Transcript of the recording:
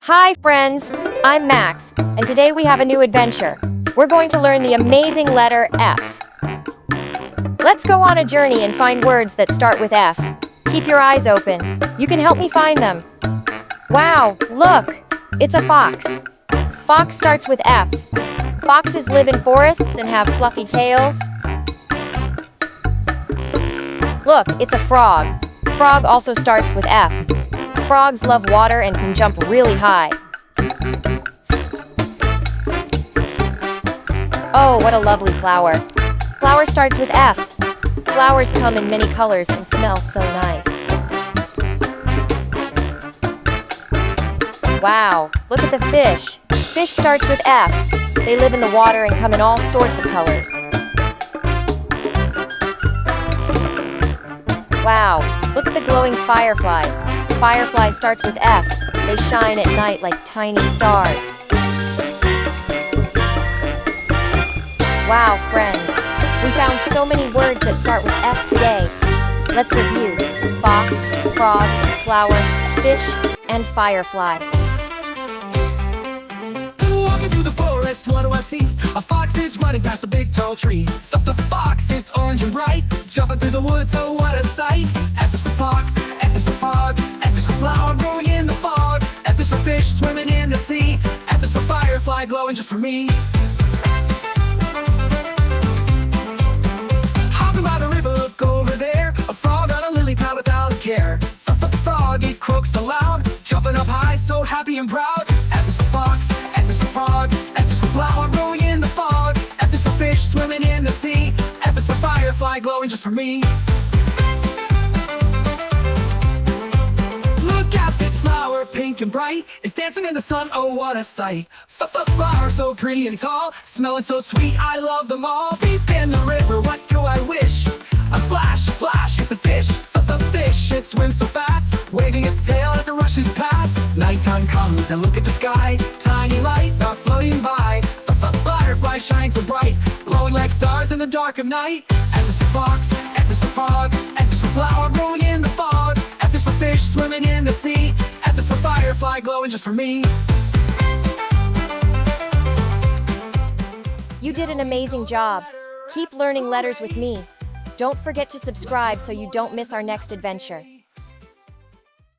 Hi friends, I'm Max, and today we have a new adventure. We're going to learn the amazing letter F. Let's go on a journey and find words that start with F. Keep your eyes open. You can help me find them. Wow, look! It's a fox. Fox starts with F. Foxes live in forests and have fluffy tails. Look, it's a frog. Frog also starts with F. Frogs love water and can jump really high. Oh, what a lovely flower. Flower starts with F. Flowers come in many colors and smell so nice. Wow, look at the fish. Fish starts with F. They live in the water and come in all sorts of colors. Wow, look at the glowing fireflies. Firefly starts with F. They shine at night like tiny stars. Wow, friends. We found so many words that start with F today. Let's review. Fox, frog, flower, fish, and firefly. Walking through the forest, what do I see? A fox is running past a big tall tree. The fox, it's orange and bright. Jumping through the woods, oh what a sight. F is for fox, F is for frog, F is for flower growing in the fog. F is for fish swimming in the sea. F is for firefly glowing just for me. Hopping by the river, look over there. A frog on a lily pad without a care. Frog, it croaks aloud. Jumping up high, so happy and proud. F is for fox, F is for frog, F is for flower growing in the fog. F is for fish swimming in the sea. F is for firefly glowing just for me. Look at this flower, pink and bright. It's dancing in the sun, oh what a sight. Flower so pretty and tall, smelling so sweet, I love them all. Deep in the river, what do I wish? A splash, it's a fish. Fish, it swims so fast, waving its tail as it rushes past. Nighttime comes and look at the sky. Tiny lights are floating by. Firefly shines so bright, glowing like stars in the dark of night. F is for fox, F is for frog, F is for flower growing in the fog. F is for fish swimming in the sea. F is for firefly glowing just for me. You did an amazing job. Keep learning letters with me. Don't forget to subscribe so you don't miss our next adventure.